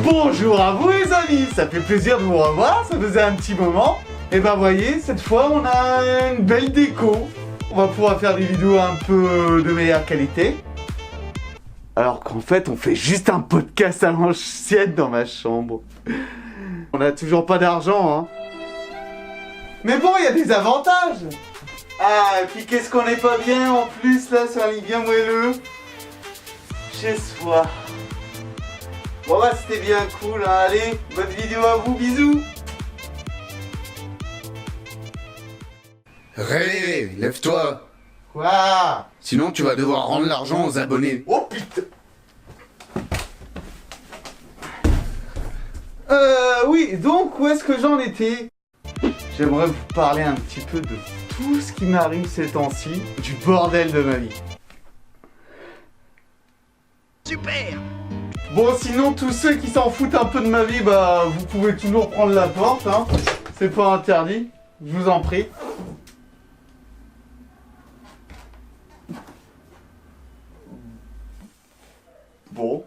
Bonjour à vous les amis, ça fait plaisir de vous revoir, ça faisait un petit moment. Et ben voyez, cette fois on a une belle déco. On va pouvoir faire des vidéos un peu de meilleure qualité. Alors qu'en fait on fait juste un podcast à l'ancienne dans ma chambre. On n'a toujours pas d'argent hein. Mais bon, il y a des avantages. Ah, et puis qu'est-ce qu'on n'est pas bien en plus là, c'est un lit bien moelleux. Chez soi. Bon bah c'était bien cool, hein. Allez, bonne vidéo à vous, bisous. Ré, lève-toi. Quoi? Sinon tu vas devoir rendre l'argent aux abonnés. Oh putain. Oui, donc où est-ce que j'en étais? J'aimerais vous parler un petit peu de tout ce qui m'arrive ces temps-ci, du bordel de ma vie. Super! Bon, sinon, tous ceux qui s'en foutent un peu de ma vie, bah, vous pouvez toujours prendre la porte, hein. C'est pas interdit, je vous en prie. Bon.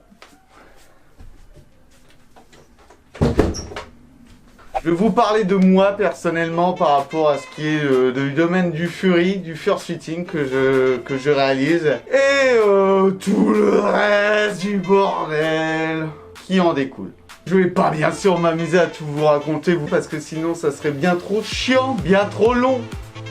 Je vais vous parler de moi personnellement par rapport à ce qui est du domaine du Fury, du fursuiting que je réalise. Et tout le reste du bordel qui en découle. Je vais pas bien sûr m'amuser à tout vous raconter vous parce que sinon ça serait bien trop chiant, bien trop long.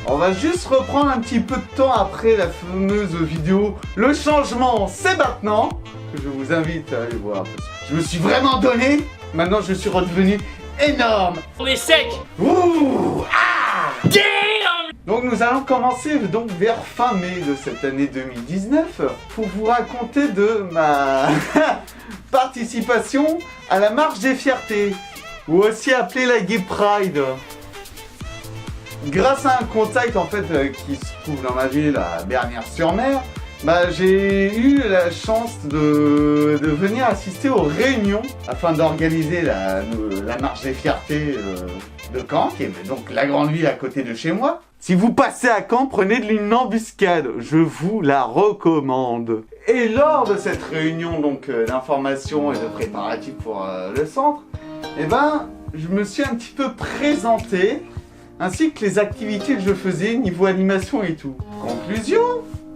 On va juste reprendre un petit peu de temps après la fameuse vidéo Le changement c'est maintenant que je vous invite à aller voir parce que je me suis vraiment donné. Maintenant je suis redevenu énorme. On est sec. Ouh, ah. Damn. Donc nous allons commencer donc vers fin mai de cette année 2019 pour vous raconter de ma participation à la marche des fiertés, ou aussi appelée la Gay Pride. Grâce à un contact en fait qui se trouve dans ma ville à Bernières-sur-Mer, bah, j'ai eu la chance de venir assister aux réunions afin d'organiser la marche des fiertés de Caen, qui est donc la grande ville à côté de chez moi. Si vous passez à Caen, prenez de une embuscade, je vous la recommande. Et lors de cette réunion donc d'information et de préparatifs pour le centre, eh ben, je me suis un petit peu présenté, ainsi que les activités que je faisais niveau animation et tout. Conclusion,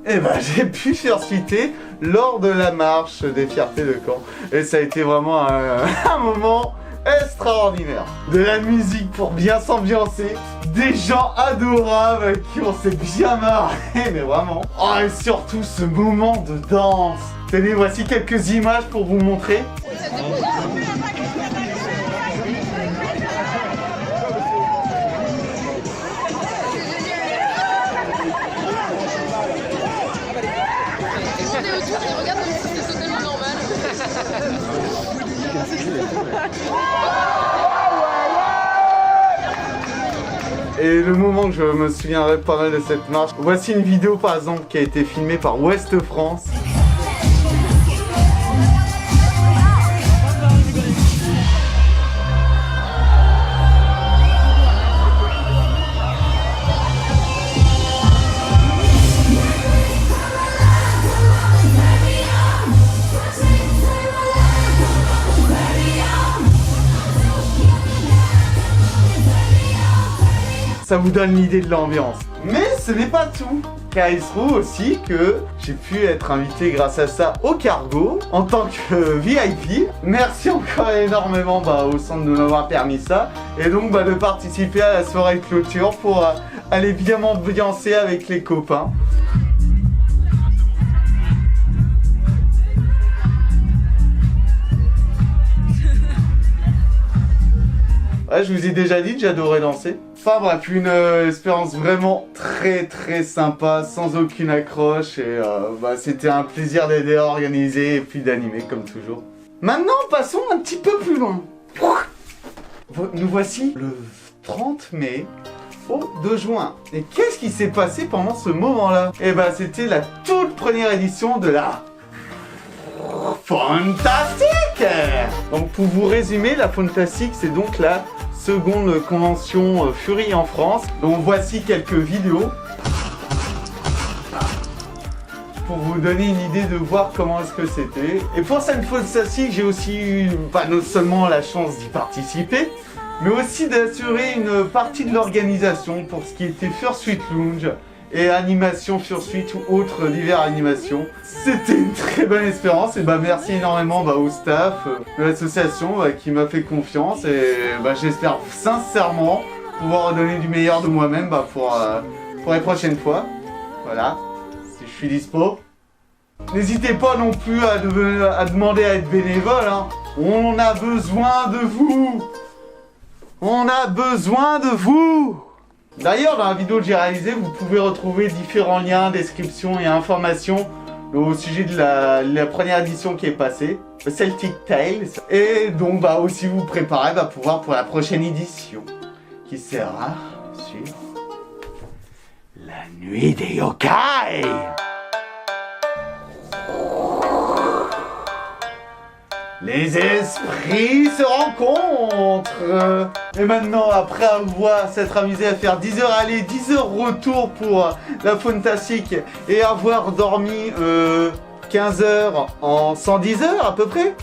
eh ben j'ai pu fursuiter lors de la marche des fiertés de Caen. Et ça a été vraiment un moment extraordinaire. De la musique pour bien s'ambiancer, des gens adorables avec qui on s'est bien marré, mais vraiment. Oh, et surtout ce moment de danse. Tenez, voici quelques images pour vous montrer. Et le moment que je me souviendrai pas mal de cette marche, voici une vidéo par exemple qui a été filmée par Ouest France. Ça vous donne l'idée de l'ambiance. Mais ce n'est pas tout, car il se trouve aussi que j'ai pu être invité grâce à ça au Cargo en tant que VIP. Merci encore énormément au centre de m'avoir permis ça. Et donc de participer à la soirée de clôture pour aller bien m'ambiancer avec les copains. Ouais, je vous ai déjà dit que j'adorais danser. Enfin bref, une expérience vraiment très sympa, sans aucune accroche. Et c'était un plaisir d'aider à organiser et puis d'animer comme toujours. Maintenant, passons un petit peu plus loin. Nous voici le 30 mai au 2 juin. Et qu'est-ce qui s'est passé pendant ce moment-là? Eh ben, c'était la toute première édition de la Fantastique. Donc pour vous résumer, la Fantastique c'est donc la seconde convention Fury en France. Donc voici quelques vidéos pour vous vous donner une idée de voir comment est-ce que c'était. Et pour cette fois-ci, j'ai aussi eu pas non seulement la chance d'y participer, mais aussi d'assurer une partie de l'organisation pour ce qui était Fursuit Lounge et animation Fursuit ou autres diverses animations. C'était une très bonne expérience et merci énormément au staff de l'association qui m'a fait confiance et j'espère sincèrement pouvoir donner du meilleur de moi-même pour les prochaines fois. Voilà, si je suis dispo. N'hésitez pas non plus à demander à être bénévole, hein. On a besoin de vous. On a besoin de vous. D'ailleurs, dans la vidéo que j'ai réalisée, vous pouvez retrouver différents liens, descriptions et informations au sujet de la première édition qui est passée, le Celtic Tales. Et donc, aussi vous préparer pouvoir pour la prochaine édition, qui sera sur la nuit des yokai. Les esprits se rencontrent. Et maintenant, après avoir s'être amusé à faire 10 heures aller, 10 heures retour pour la Fantastique et avoir dormi 15 heures en 110 heures à peu près.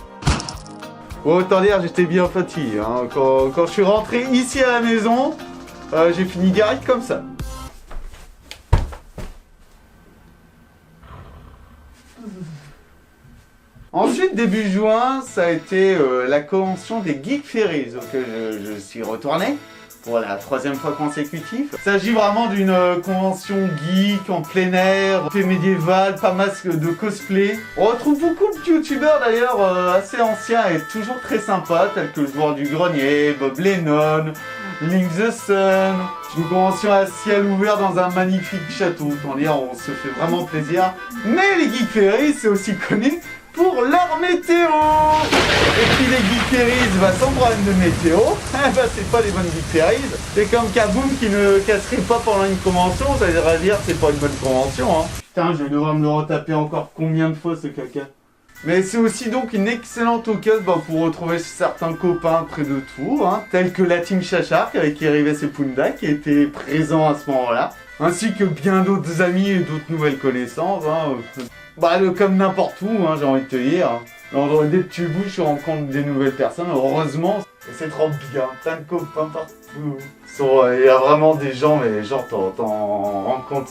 Autant dire, j'étais bien fatigué. Hein. Quand je suis rentré ici à la maison, j'ai fini direct comme ça. Ensuite, début juin, ça a été la convention des Geek Ferries auquel je suis retourné pour la 3e fois consécutive. Il s'agit vraiment d'une convention geek en plein air, fait médiéval, pas masque de cosplay. On retrouve beaucoup de youtubeurs d'ailleurs assez anciens et toujours très sympas, tels que le Joueur du Grenier, Bob Lennon, Link the Sun. Une convention à ciel ouvert dans un magnifique château. Autant dire, on se fait vraiment plaisir. Mais les Geek Ferries, c'est aussi connu pour leur météo. Et puis les Geek Ferries, sans problème de météo, c'est pas les bonnes Geek Ferries. C'est comme Kaboom qui ne casserait pas pendant une convention, ça veut dire c'est pas une bonne convention. Hein. Putain, je vais devoir me le retaper encore combien de fois ce caca. Mais c'est aussi donc une excellente occasion pour retrouver certains copains près de Tours, hein, tels que la team Chachark avec Erives et Punda qui étaient présents à ce moment-là, ainsi que bien d'autres amis et d'autres nouvelles connaissances. Hein. Comme n'importe où, hein, j'ai envie de te dire. Dès que tu bouges, tu rencontres des nouvelles personnes, heureusement. Et c'est trop bien, plein de copains partout. Il y a vraiment des gens, mais genre t'en rends compte,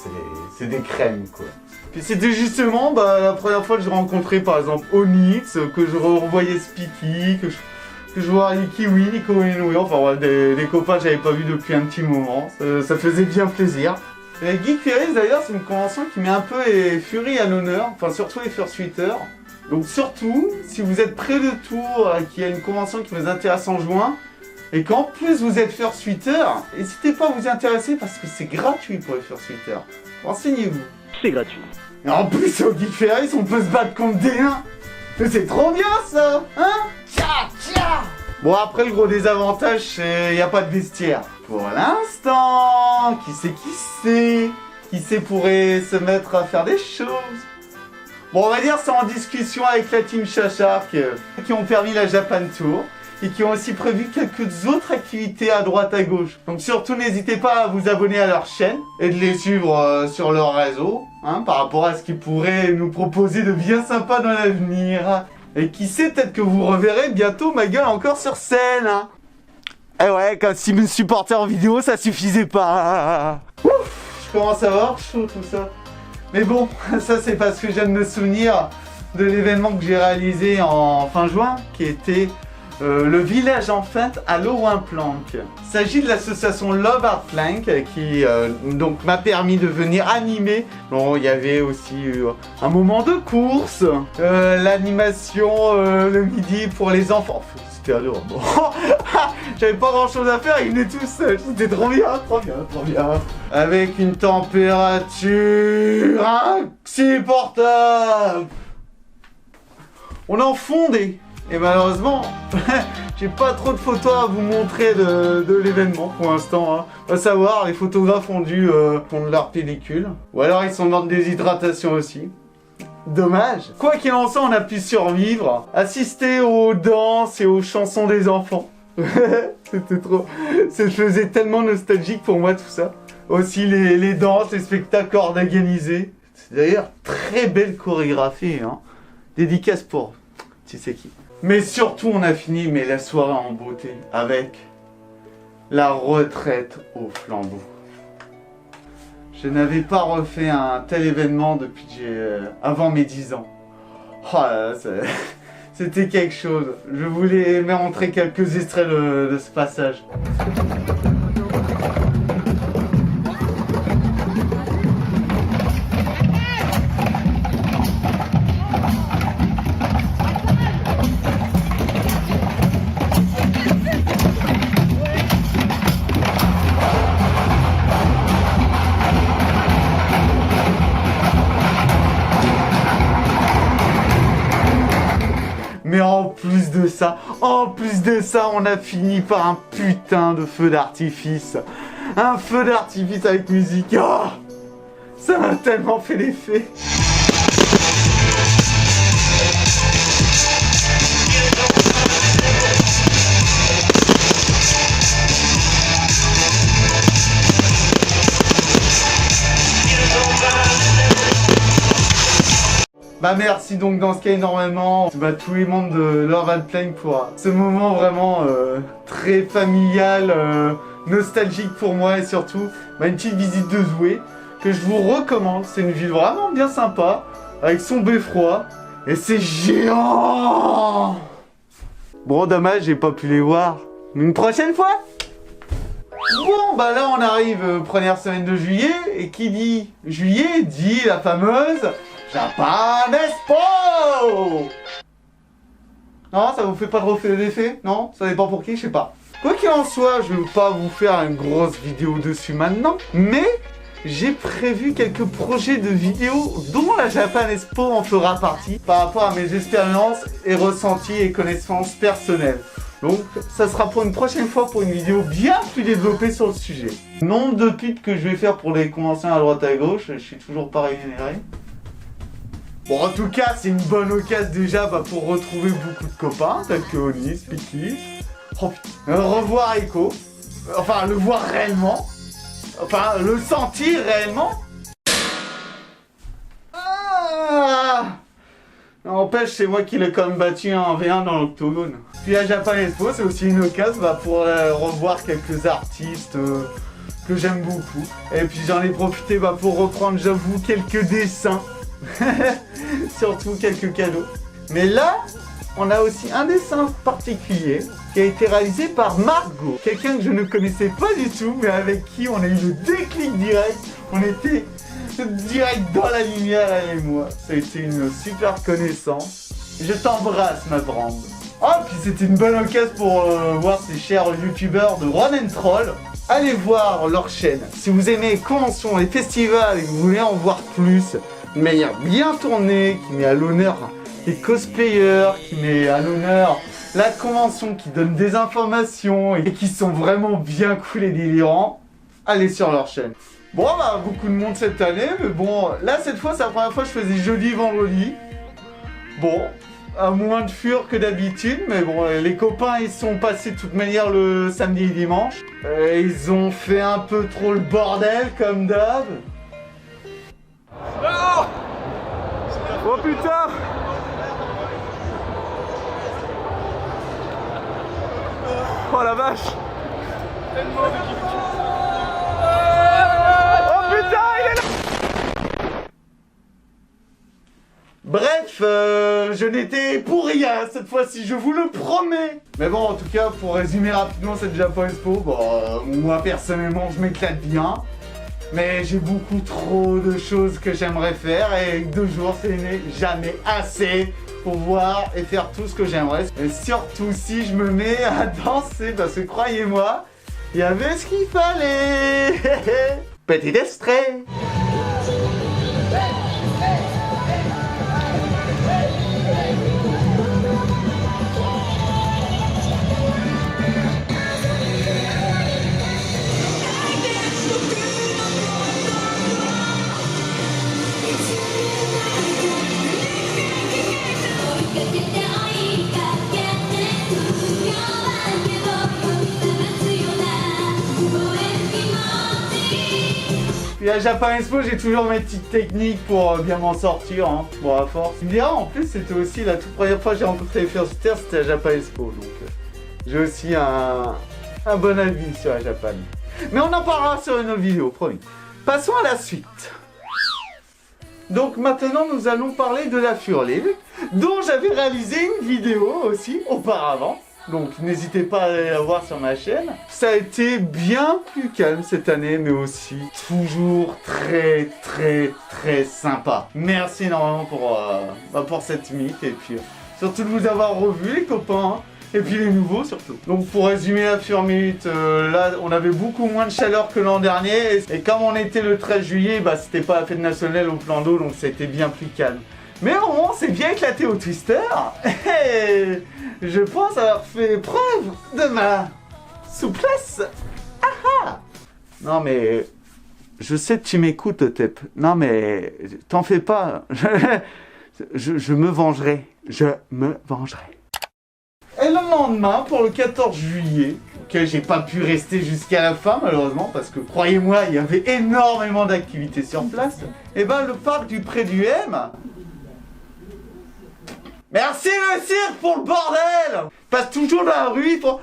c'est des crèmes quoi. Puis c'était justement la première fois que je rencontrais par exemple Onyx, que je revoyais Speaky, que je voyais Kiwi, Nico Inoue, enfin des copains que j'avais pas vus depuis un petit moment. Ça faisait bien plaisir. Les Geek Ferries d'ailleurs, c'est une convention qui met un peu les Furies à l'honneur, enfin surtout les Fursuiters. Donc surtout, si vous êtes près de Tours, qu'il y a une convention qui vous intéresse en juin, et qu'en plus vous êtes Fursuiters, n'hésitez pas à vous y intéresser parce que c'est gratuit pour les Fursuiters. Renseignez-vous. C'est gratuit. Et en plus au Geek Ferries, on peut se battre contre des nains. Mais c'est trop bien ça, hein? Tcha. Bon après le gros désavantage, c'est qu'il n'y a pas de vestiaire. Pour l'instant, qui sait pourrait se mettre à faire des choses. Bon, on va dire c'est en discussion avec la team Chachark qui ont permis la Japan Tour et qui ont aussi prévu quelques autres activités à droite à gauche. Donc surtout n'hésitez pas à vous abonner à leur chaîne et de les suivre sur leur réseau, hein, par rapport à ce qu'ils pourraient nous proposer de bien sympa dans l'avenir. Et qui sait, peut-être que vous reverrez bientôt ma gueule encore sur scène, hein. Eh ouais, comme si me supporter en vidéo, ça suffisait pas. Ouf, je commence à avoir chaud tout ça. Mais bon, ça c'est parce que je viens de me souvenir de l'événement que j'ai réalisé en fin juin, qui était le village en fête à Louvain-Planck. Il s'agit de l'association Love Art Planck qui donc m'a permis de venir animer. Bon, il y avait aussi un moment de course, l'animation le midi pour les enfants. C'était adorable. J'avais pas grand chose à faire, ils venaient tous seuls. C'était trop bien. Avec une température insupportable. On en fondait. Et malheureusement, j'ai pas trop de photos à vous montrer de l'événement pour l'instant. Hein. À savoir, les photographes ont dû fondre leur pellicule. Ou alors ils sont dans de déshydratation aussi. Dommage. Quoi qu'il en soit, on a pu survivre, assister aux danses et aux chansons des enfants. C'était trop... Ça faisait tellement nostalgique pour moi tout ça. Aussi les danses, les spectacles organisés. D'ailleurs, très belle chorégraphie, hein. Dédicace pour tu sais qui. Mais surtout, on a fini la soirée en beauté avec la retraite au flambeau. Je n'avais pas refait un tel événement depuis avant mes 10 ans. Oh là là, c'était quelque chose. Je voulais montrer quelques extraits de ce passage. Mais en plus de ça, on a fini par un putain de feu d'artifice. Un feu d'artifice avec musique. Oh, ça m'a tellement fait l'effet. Bah merci donc dans ce cas énormément tous les membres de Love and Playing pour ce moment vraiment très familial, nostalgique pour moi et surtout une petite visite de Zoué que je vous recommande. C'est une ville vraiment bien sympa avec son beffroi et c'est géant. Bon dommage j'ai pas pu les voir, mais une prochaine fois. Bon bah là on arrive première semaine de juillet et qui dit juillet dit la fameuse Japan Expo. Non, ça vous fait pas trop d'effet? Non? Ça dépend pour qui? Je sais pas. Quoi qu'il en soit, je vais pas vous faire une grosse vidéo dessus maintenant, mais j'ai prévu quelques projets de vidéos dont la Japan Expo en fera partie par rapport à mes expériences et ressentis et connaissances personnelles. Donc, ça sera pour une prochaine fois pour une vidéo bien plus développée sur le sujet. Nombre de pipes que je vais faire pour les conventions à droite à gauche, je suis toujours pas rémunéré. Bon, en tout cas, c'est une bonne occasion déjà pour retrouver beaucoup de copains, tels que Oni, Spiky. Oh putain, revoir Echo. Enfin, le voir réellement. Enfin, le sentir réellement. Ah, n'empêche, c'est moi qui l'ai quand même battu en V1 dans l'octogone. Puis la Japan Expo, c'est aussi une occasion pour revoir quelques artistes que j'aime beaucoup. Et puis j'en ai profité pour reprendre, j'avoue, quelques dessins. Surtout quelques cadeaux. Mais là, on a aussi un dessin particulier qui a été réalisé par Margot. Quelqu'un que je ne connaissais pas du tout, mais avec qui on a eu le déclic direct. On était direct dans la lumière, elle et moi. Ça a été une super connaissance. Je t'embrasse, ma grande. Oh, puis c'était une bonne occasion pour voir ces chers youtubeurs de Run and Troll. Allez voir leur chaîne. Si vous aimez les conventions, les festivals et que vous voulez en voir plus, de manière bien tournée, qui met à l'honneur les cosplayers, qui met à l'honneur la convention, qui donne des informations et qui sont vraiment bien cool et délirants, allez sur leur chaîne. Bon bah beaucoup de monde cette année, mais bon, là cette fois c'est la première fois que je faisais jeudi, vendredi. Bon, à moins de fur que d'habitude, mais bon, les copains ils sont passés de toute manière le samedi et dimanche. Ils ont fait un peu trop le bordel comme d'hab. Oh putain! Oh la vache! Oh putain, il est là! Bref, je n'étais pour rien cette fois-ci, je vous le promets! Mais bon, en tout cas, pour résumer rapidement cette Japan Expo, moi personnellement, je m'éclate bien. Mais j'ai beaucoup trop de choses que j'aimerais faire et 2 jours c'est jamais assez pour voir et faire tout ce que j'aimerais. Et surtout si je me mets à danser parce que croyez-moi, il y avait ce qu'il fallait. Petit extrait. Puis à Japan Expo, j'ai toujours mes petites techniques pour bien m'en sortir, hein. Bon, à force. Tu me diras, en plus, c'était aussi la toute première fois que j'ai rencontré les fursuiteurs, c'était à Japan Expo. Donc, j'ai aussi un bon avis sur la Japan. Mais on en parlera sur une autre vidéo, promis. Passons à la suite. Donc maintenant, nous allons parler de la Furlil, dont j'avais réalisé une vidéo aussi auparavant. Donc n'hésitez pas à aller la voir sur ma chaîne. Ça a été bien plus calme cette année, mais aussi toujours très sympa. Merci énormément pour cette meet et puis surtout de vous avoir revu les copains. Hein. Et puis les nouveaux surtout. Donc pour résumer la Furmeet, là on avait beaucoup moins de chaleur que l'an dernier. Et comme on était le 13 juillet, bah c'était pas la fête nationale au plan d'eau, donc c'était bien plus calme. Mais au moins c'est bien éclaté au Twister. Et je pense avoir fait preuve de ma souplesse. Ah. Non mais je sais que tu m'écoutes, Tep. Non mais t'en fais pas. Je me vengerai. Je me vengerai. Et le lendemain, pour le 14 juillet, que j'ai pas pu rester jusqu'à la fin malheureusement, parce que croyez-moi, il y avait énormément d'activités sur place, et ben le parc du Pré du M. Merci le cirque pour le bordel! Passe toujours dans la rue, ils font...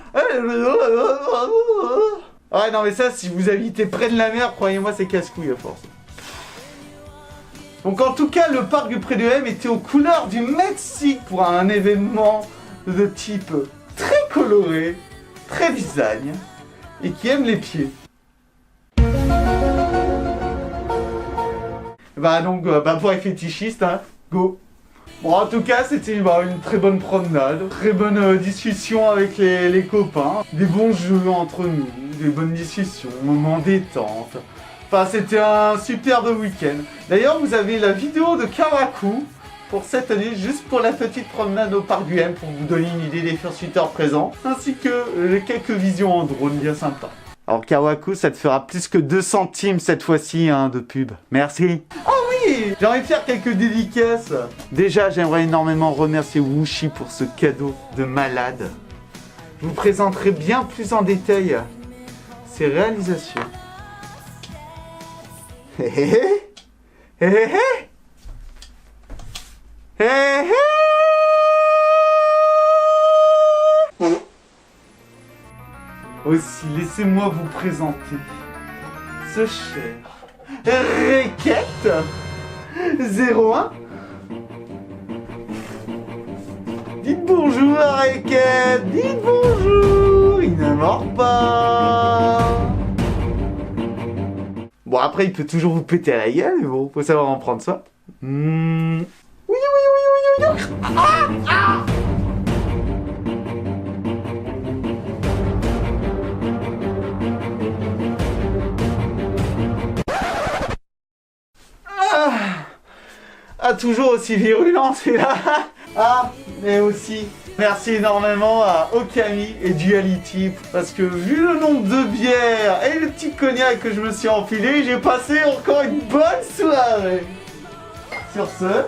Ouais non mais ça, si vous habitez près de la mer, croyez-moi, c'est casse-couille à force. Donc en tout cas, le parc du Pré du M était aux couleurs du Mexique pour un événement de type très coloré, très design, et qui aime les pieds. Bah donc, pour les fétichistes, hein, go. Bon, en tout cas, c'était une très bonne promenade, très bonne discussion avec les copains, des bons jeux entre nous, des bonnes discussions, moments détente. Enfin, c'était un superbe week-end. D'ailleurs, vous avez la vidéo de Kawaku pour cette année, juste pour la petite promenade au parc du M, pour vous donner une idée des fursuiteurs présents, ainsi que quelques visions en drone bien sympas. Alors Kawaku, ça te fera plus que 2 centimes cette fois-ci hein, de pub. Merci. Oh oui, j'ai envie de faire quelques dédicaces. Déjà, j'aimerais énormément remercier Wushi pour ce cadeau de malade. Je vous présenterai bien plus en détail ses réalisations. Hé hé hé hé hé. Hey, hey. Aussi, laissez-moi vous présenter ce cher Requête 01. Dites bonjour à Requête, dites bonjour, il ne mord pas. Bon après il peut toujours vous péter à la gueule, mais bon, faut savoir en prendre soin. Toujours aussi virulent celui-là. Mais aussi merci énormément à Okami et Duality, parce que vu le nombre de bières et le petit cognac que je me suis enfilé, j'ai passé encore une bonne soirée. Sur ce,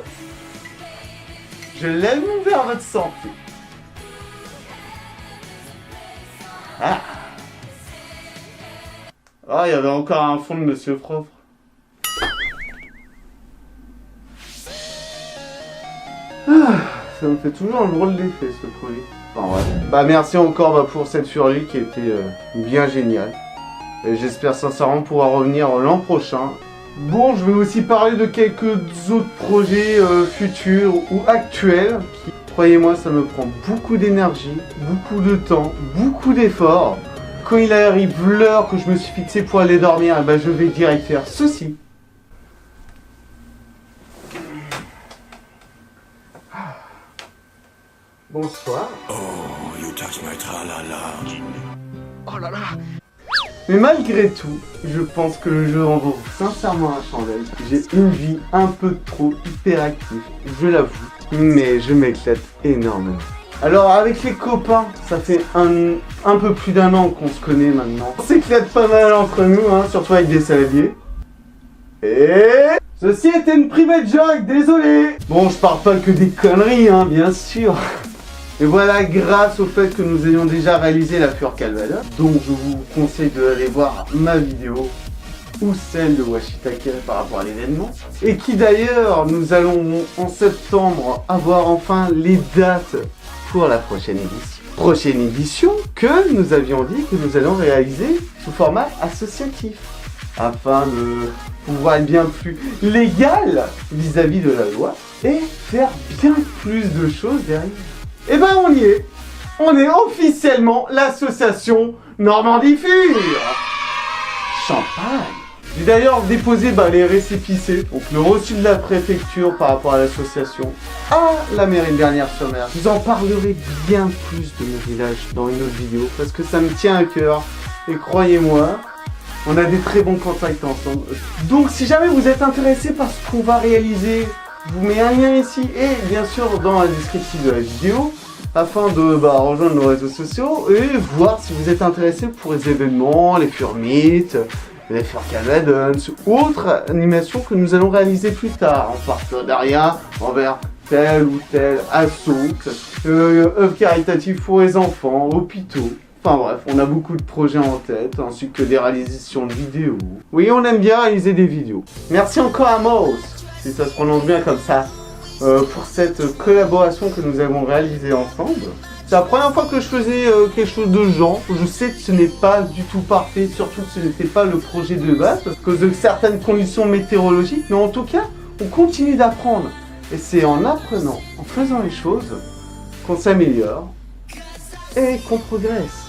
je lève mon verre à votre santé. Il y avait encore un fond de Monsieur Propre. Ça me fait toujours un drôle d'effet ce produit. Enfin, ouais. Merci encore pour cette Furlil qui était bien géniale. Et j'espère sincèrement pouvoir revenir l'an prochain. Bon, je vais aussi parler de quelques autres projets futurs ou actuels qui, croyez-moi, ça me prend beaucoup d'énergie, beaucoup de temps, beaucoup d'efforts. Quand il arrive l'heure que je me suis fixé pour aller dormir, je vais direct faire ceci. Bonsoir. Oh, you touch my tra-la-la. Oh là là. Mais malgré tout, je pense que le jeu en vaut sincèrement la chandelle. J'ai une vie un peu trop hyperactive, je l'avoue, mais je m'éclate énormément. Alors avec les copains, ça fait un peu plus d'1 an qu'on se connaît maintenant. On s'éclate pas mal entre nous, hein, surtout avec des saladiers. Et... ceci était une private joke, désolé. Bon, je parle pas que des conneries, hein, bien sûr. Et voilà, grâce au fait que nous ayons déjà réalisé la Fur Calvada, donc je vous conseille d'aller voir ma vidéo ou celle de Washitaka par rapport à l'événement. Et qui d'ailleurs, nous allons en septembre avoir enfin les dates pour la prochaine édition. Prochaine édition que nous avions dit que nous allons réaliser sous format associatif, afin de pouvoir être bien plus légal vis-à-vis de la loi et faire bien plus de choses derrière. Et ben on y est. On est officiellement l'association Normandie Fur. Champagne. J'ai d'ailleurs déposé les récépissés, donc le reçu de la préfecture par rapport à l'association, à la mairie de Bernières-sur-Mer. Je vous en parlerai bien plus de mon village dans une autre vidéo, parce que ça me tient à cœur. Et croyez-moi, on a des très bons contacts ensemble. Donc si jamais vous êtes intéressé par ce qu'on va réaliser, je vous mets un lien ici et bien sûr dans la description de la vidéo, afin de rejoindre nos réseaux sociaux et voir si vous êtes intéressé pour les événements, les Furmeet, les Furcalvadons ou autres animations que nous allons réaliser plus tard en partenariat envers tel ou tel asso, œuvres caritatives pour les enfants, hôpitaux. Enfin bref, on a beaucoup de projets en tête, ainsi que des réalisations de vidéos. Oui, on aime bien réaliser des vidéos. Merci encore à Mouse, si ça se prononce bien comme ça, pour cette collaboration que nous avons réalisée ensemble. C'est la première fois que je faisais quelque chose de genre. Je sais que ce n'est pas du tout parfait, surtout que ce n'était pas le projet de base, à cause de certaines conditions météorologiques. Mais en tout cas, on continue d'apprendre. Et c'est en apprenant, en faisant les choses, qu'on s'améliore et qu'on progresse.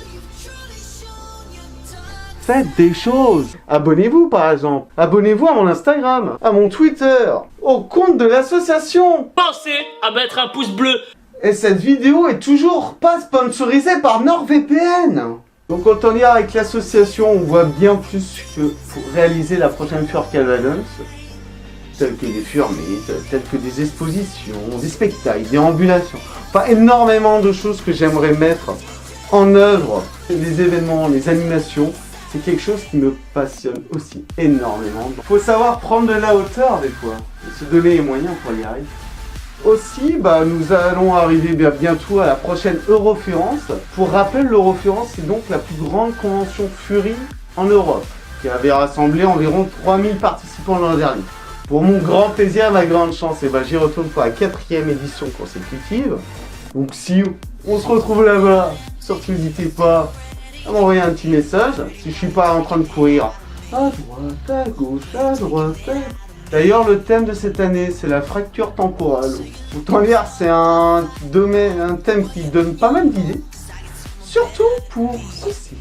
Faites des choses. Abonnez-vous par exemple. Abonnez-vous à mon Instagram, à mon Twitter, au compte de l'association. Pensez à mettre un pouce bleu. Et cette vidéo est toujours pas sponsorisée par NordVPN. Donc quand on y est avec l'association, on voit bien plus que pour réaliser la prochaine Furcalvadons, telles que des Furmeet, telles que des expositions, des spectacles, des ambulations. Enfin énormément de choses que j'aimerais mettre en œuvre. Les événements, les animations. C'est quelque chose qui me passionne aussi énormément. Faut savoir prendre de la hauteur des fois, et se donner les moyens pour y arriver. Aussi, nous allons arriver bientôt à la prochaine Eurofurence. Pour rappel, l'Eurofurence c'est donc la plus grande convention Fury en Europe, qui avait rassemblé environ 3000 participants l'an dernier. Pour mon grand plaisir et ma grande chance, j'y retourne pour la 4e édition consécutive. Donc si on se retrouve là-bas, surtout n'hésitez pas à m'envoyer un petit message si je suis pas en train de courir à droite, à gauche, à droite, à gauche. D'ailleurs, le thème de cette année, c'est la fracture temporale. Autant dire, c'est un thème qui donne pas mal d'idées, surtout pour ceci.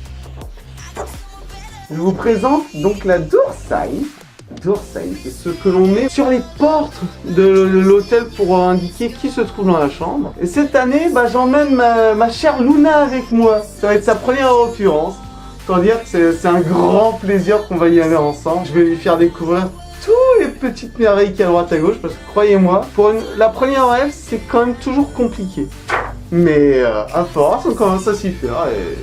Je vous présente donc la Doorsign. Doorsign, c'est ce que l'on met sur les portes de l'hôtel pour indiquer qui se trouve dans la chambre. Et cette année, j'emmène ma chère Luna avec moi. Ça va être sa première occurrence. Autant dire que c'est un grand plaisir qu'on va y aller ensemble. Je vais lui faire découvrir tous les petites merveilles qu'il y a à droite à gauche, parce que croyez-moi, pour la première rêve, c'est quand même toujours compliqué. Mais à force, on commence à s'y faire et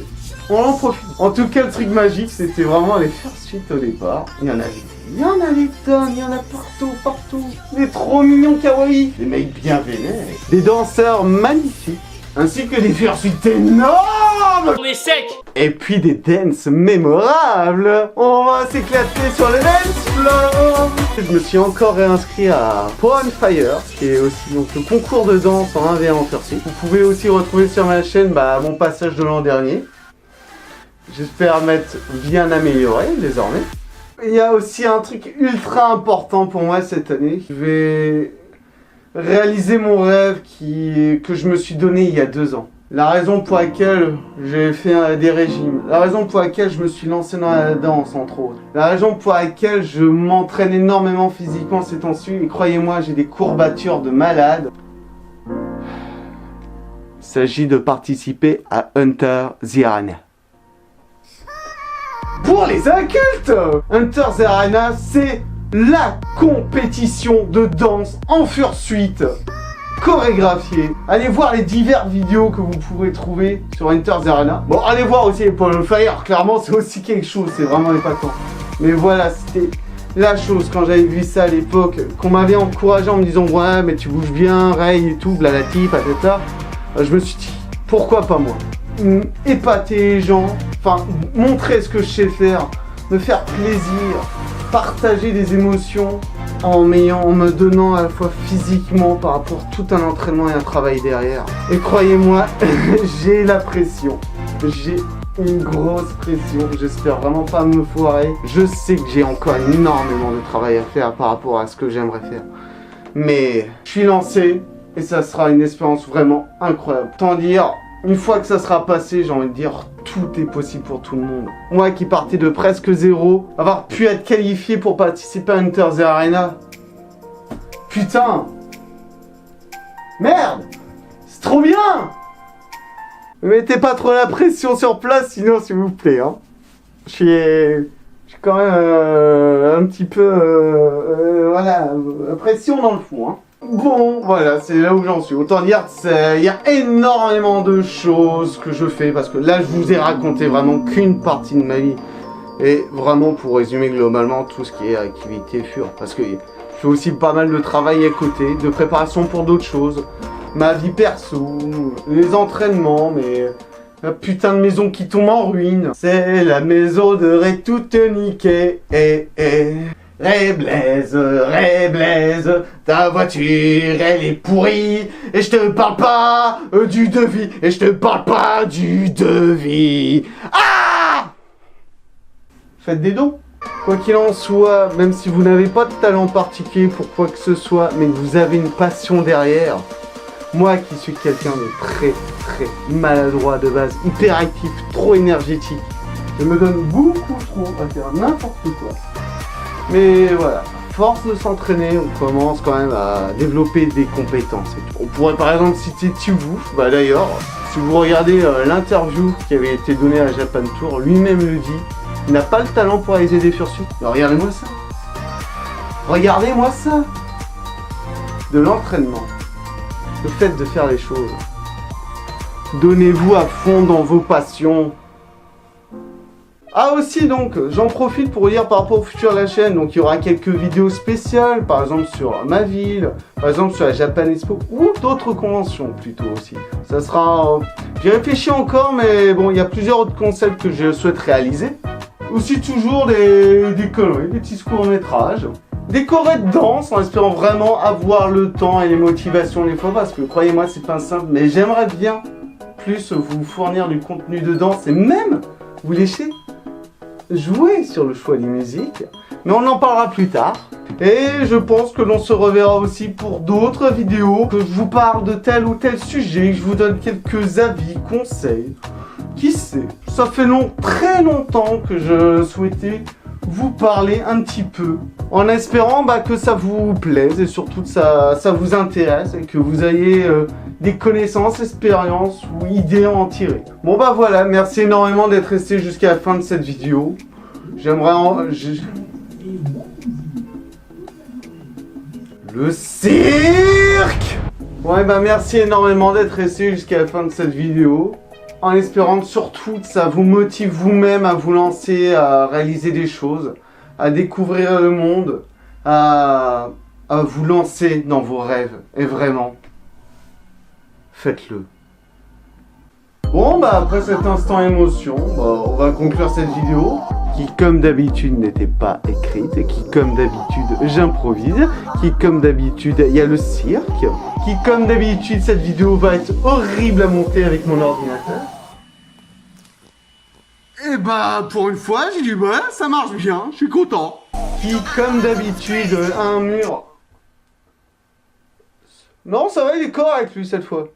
on en profite. En tout cas, le truc magique, c'était vraiment les faire suite au départ. Il y en avait tonnes, il y en a partout. Des trop mignons kawaii, des mecs bien vénères, des danseurs magnifiques, ainsi que des fursuites énormes. On est sec. Et puis des dances mémorables. On va s'éclater sur les dance floors. Je me suis encore réinscrit à Pon Fire, qui est aussi donc le concours de danse en 1v1 en fursuit. Vous pouvez aussi retrouver sur ma chaîne mon passage de l'an dernier. J'espère m'être bien amélioré désormais. Il y a aussi un truc ultra important pour moi cette année. Je vais réaliser mon rêve que je me suis donné il y a 2 ans. La raison pour laquelle j'ai fait des régimes, la raison pour laquelle je me suis lancé dans la danse entre autres, la raison pour laquelle je m'entraîne énormément physiquement ces temps-ci, et croyez-moi j'ai des courbatures de malade. Il s'agit de participer à Hunter the Arena. Pour les incultes, Hunter the Arena, c'est la compétition de danse en fursuite chorégraphiée. Allez voir les diverses vidéos que vous pourrez trouver sur Hunter the Arena. Bon, allez voir aussi les Pon Fire, clairement c'est aussi quelque chose, c'est vraiment épatant. Mais voilà, c'était la chose quand j'avais vu ça à l'époque, qu'on m'avait encouragé en me disant ouais mais tu bouges bien, Ray et tout, blalati, patata. Je me suis dit, pourquoi pas moi? Épater les gens, enfin montrer ce que je sais faire, me faire plaisir, partager des émotions en me donnant à la fois physiquement par rapport à tout un entraînement et un travail derrière. Et croyez-moi, j'ai la pression. J'ai une grosse pression. J'espère vraiment pas me foirer. Je sais que j'ai encore énormément de travail à faire par rapport à ce que j'aimerais faire. Mais je suis lancé et ça sera une expérience vraiment incroyable. Tant dire, une fois que ça sera passé, j'ai envie de dire, tout est possible pour tout le monde. Moi qui partais de presque zéro, avoir pu être qualifié pour participer à Hunter the Arena. Putain! Merde! C'est trop bien! Ne mettez pas trop la pression sur place, sinon s'il vous plaît. Hein. Je suis quand même un petit peu... voilà, pression dans le fond. Hein. Bon, voilà, c'est là où j'en suis. Autant dire qu'il y a énormément de choses que je fais, parce que là, je vous ai raconté vraiment qu'une partie de ma vie. Et vraiment, pour résumer globalement, tout ce qui est activité FUR. Parce que je fais aussi pas mal de travail à côté, de préparation pour d'autres choses. Ma vie perso, les entraînements, mais... la putain de maison qui tombe en ruine. C'est la maison de Ray toute niquée. Ray Blaise, ta voiture elle est pourrie. Et je te parle pas du devis. Et je te parle pas du devis. Ah! Faites des dons. Quoi qu'il en soit, même si vous n'avez pas de talent particulier pour quoi que ce soit, mais que vous avez une passion derrière. Moi qui suis quelqu'un de très maladroit de base, hyperactif, trop énergétique, je me donne beaucoup trop à faire n'importe quoi. Mais voilà, force de s'entraîner, on commence quand même à développer des compétences. On pourrait par exemple citer Tubou, bah d'ailleurs, si vous regardez l'interview qui avait été donnée à Japan Tour, lui-même le dit, il n'a pas le talent pour réaliser des fursuits. Regardez-moi ça. Regardez-moi ça. De l'entraînement. Le fait de faire les choses. Donnez-vous à fond dans vos passions. Ah aussi donc, j'en profite pour vous dire par rapport au futur de la chaîne, donc il y aura quelques vidéos spéciales, par exemple sur ma ville, par exemple sur la Japan Expo, ou d'autres conventions plutôt aussi. Ça sera... J'y réfléchis encore, mais bon, il y a plusieurs autres concepts que je souhaite réaliser. Aussi toujours des conneries, des petits courts-métrages. Des chorés de danse en espérant vraiment avoir le temps et les motivations des fois, parce que croyez-moi c'est pas simple, mais j'aimerais bien plus vous fournir du contenu de danse et même vous laisser jouer sur le choix des musiques, mais on en parlera plus tard. Et je pense que l'on se reverra aussi pour d'autres vidéos, que je vous parle de tel ou tel sujet, que je vous donne quelques avis, conseils. Qui sait, ça fait très longtemps que je souhaitais vous parler un petit peu, en espérant que ça vous plaise et surtout que ça vous intéresse et que vous ayez des connaissances, expériences ou idées à en tirer. Bon voilà, merci énormément d'être resté jusqu'à la fin de cette vidéo. Le cirque! Ouais merci énormément d'être resté jusqu'à la fin de cette vidéo. En espérant que surtout que ça vous motive vous-même à vous lancer, à réaliser des choses, à découvrir le monde, à vous lancer dans vos rêves. Et vraiment, faites-le. Bon après cet instant émotion, on va conclure cette vidéo qui comme d'habitude n'était pas écrite et qui comme d'habitude j'improvise, qui comme d'habitude il y a le cirque, qui comme d'habitude cette vidéo va être horrible à monter avec mon ordinateur. Et pour une fois j'ai dit ça marche bien, je suis content. Qui comme d'habitude a un mur. Non ça va il est correct lui cette fois.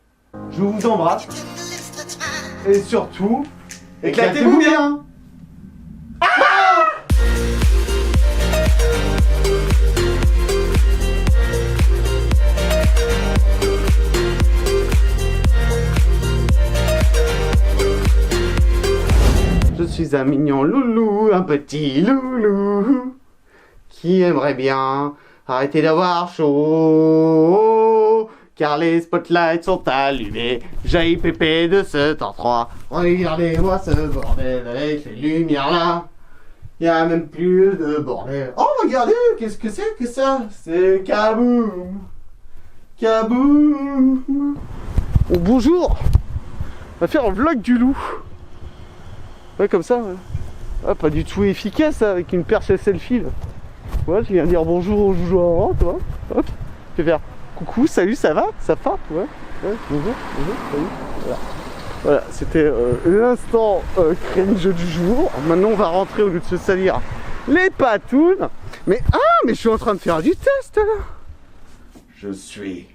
Je vous embrasse. Et surtout, éclatez-vous bien. Je suis un mignon loulou, un petit loulou, qui aimerait bien arrêter d'avoir chaud, car les spotlights sont allumés. J'ai pépé de ce temps 3. Regardez-moi ce bordel avec les lumières là. Il y a même plus de bordel. Oh regardez, qu'est-ce que c'est que ça? C'est Kaboom. Kaboom. Oh, bonjour. On va faire un vlog du loup. Ouais comme ça. Ouais. Ah, pas du tout efficace hein, avec une perche à selfie là. Ouais, je viens dire bonjour au joujou, tu vois. Hop. Je vais faire coucou, salut, ça va? Ça va? Ouais, bonjour, salut. Voilà, c'était l'instant cringe du jour. Maintenant, on va rentrer au lieu de se salir les patounes. Mais mais je suis en train de faire du test là. Je suis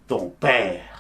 ton père.